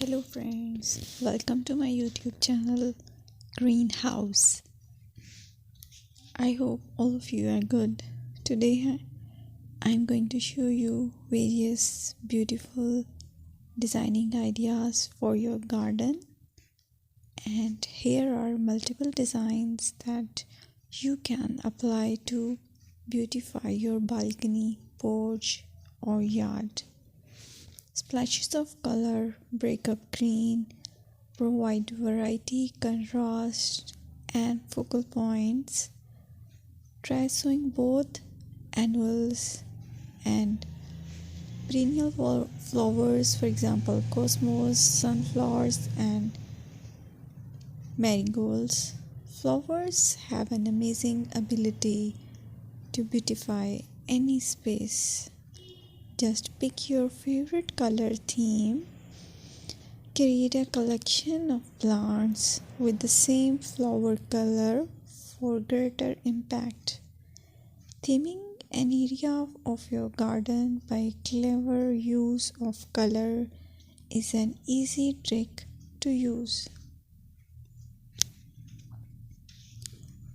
Hello friends, welcome to my YouTube channel Greenhouse. I hope all of you are good. Today I'm going to show you various beautiful designing ideas for your garden, and here are multiple designs that you can apply to beautify your balcony, porch or yard. Splashes of color break up green, provide variety, contrast, and focal points. Try sowing both annuals and perennial flowers, for example, cosmos, sunflowers, and marigolds. Flowers have an amazing ability to beautify any space. Just pick your favorite color theme. Create a collection of plants with the same flower color for greater impact. Theming an area of your garden by clever use of color is an easy trick to use.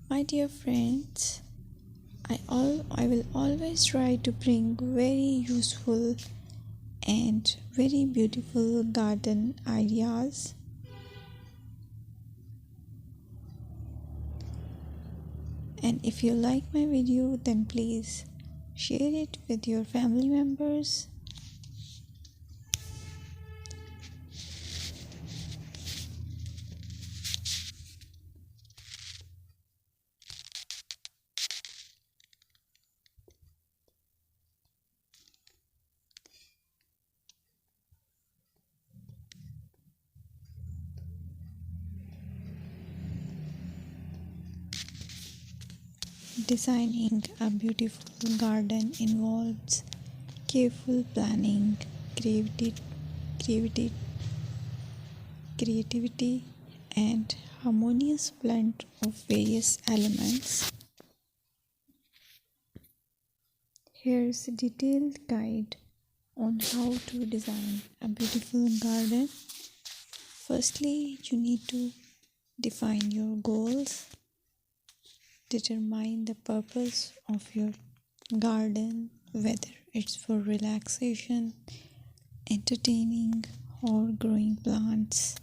My dear friends, I will always try to bring very useful and very beautiful garden ideas. And if you like my video, then please share it with your family members. Designing a beautiful garden involves careful planning, creativity, creativity, and harmonious blend of various elements. Here's a detailed guide on how to design a beautiful garden. Firstly, you need to define your goals. Determine the purpose of your garden, whether it's for relaxation, entertaining, or growing plants.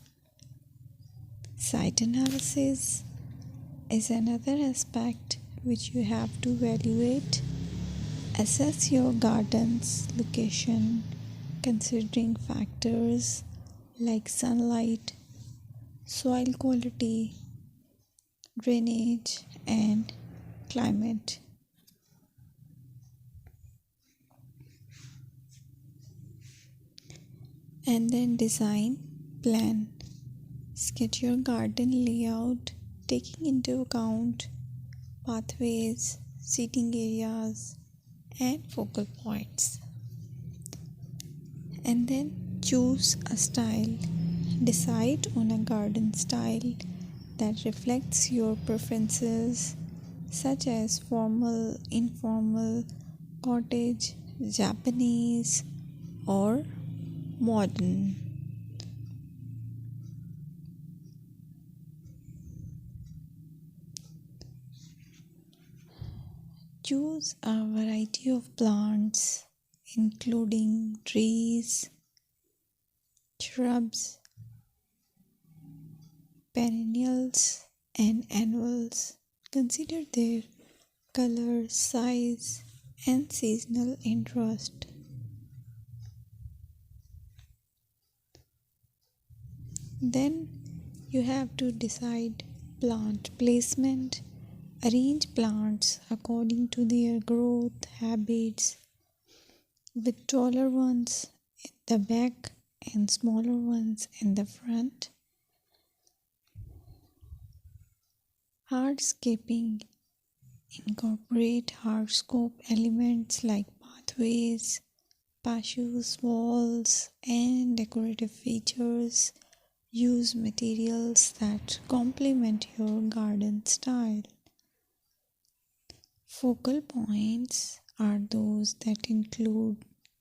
Site analysis is another aspect which you have to evaluate. Assess your garden's location, considering factors like sunlight, soil quality, drainage, and climate. And then design, plan. Sketch your garden layout, taking into account pathways, seating areas, and focal points. And then choose a style. Decide on a garden style that reflects your preferences, such as formal, informal, cottage, Japanese, or modern. Choose a variety of plants, including trees, shrubs, perennials, and annuals. Consider their color, size, and seasonal interest. Then you have to decide plant placement. Arrange plants according to their growth habits, with taller ones in the back and smaller ones in the front. Hardscaping. Incorporate hardscape elements like pathways, patios, walls, and decorative features. Use materials that complement your garden style. Focal points are those that include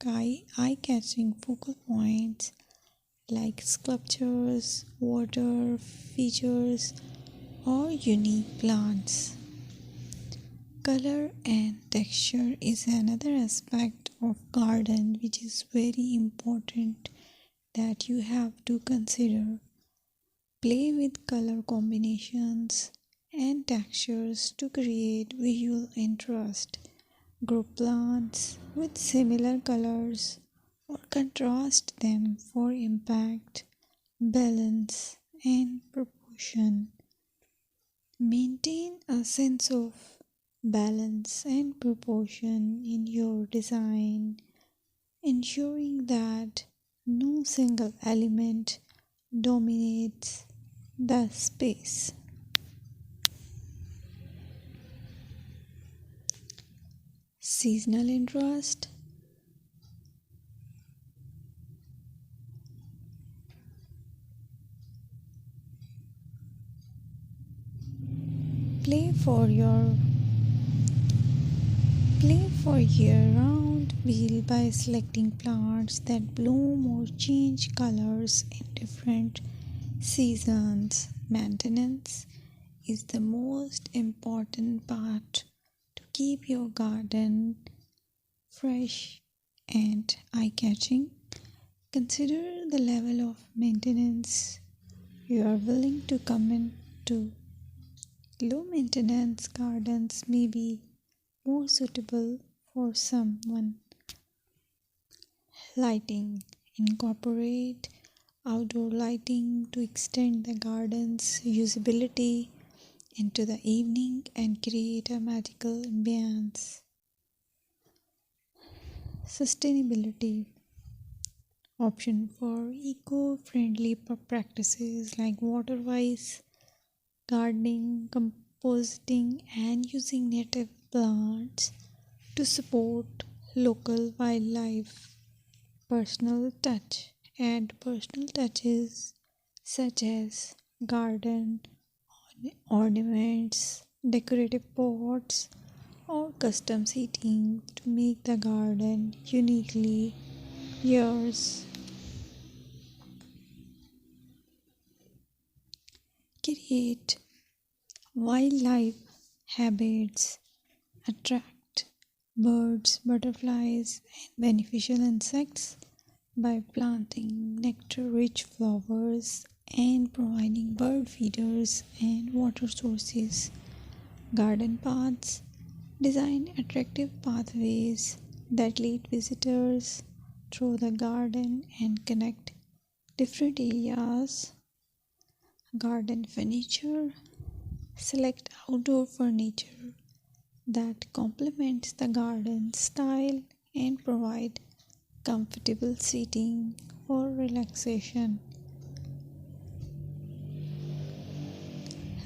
eye-catching focal points like sculptures, water features, or unique plants. Color and texture is another aspect of garden which is very important that you have to consider. Play with color combinations and textures to create visual interest. Group plants with similar colors or contrast them for impact, balance, and proportion. Maintain a sense of balance and proportion in your design, ensuring that no single element dominates the space. Seasonal interest. Play for your Play for year-round wheel by selecting plants that bloom or change colors in different seasons. Maintenance is the most important part to keep your garden fresh and eye-catching. Consider the level of maintenance you are willing to commit to. Low maintenance gardens may be more suitable for someone. Lighting. Incorporate outdoor lighting to extend the garden's usability into the evening and create a magical ambience. Sustainability. Option for eco-friendly practices like water-wise gardening, composting, and using native plants to support local wildlife. Personal touch. Add personal touches such as garden ornaments, decorative pots, or custom seating to make the garden uniquely yours. Create wildlife habits. Attract birds, butterflies, and beneficial insects by planting nectar-rich flowers and providing bird feeders and water sources. Garden paths. Design attractive pathways that lead visitors through the garden and connect different areas. Garden furniture. Select outdoor furniture that complements the garden style and provide comfortable seating for relaxation.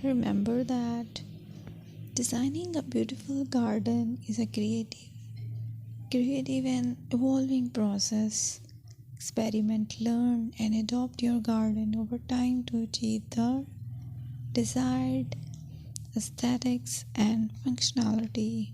Remember that designing a beautiful garden is a creative and evolving process. Experiment, learn, and adopt your garden over time to achieve the desired aesthetics and functionality.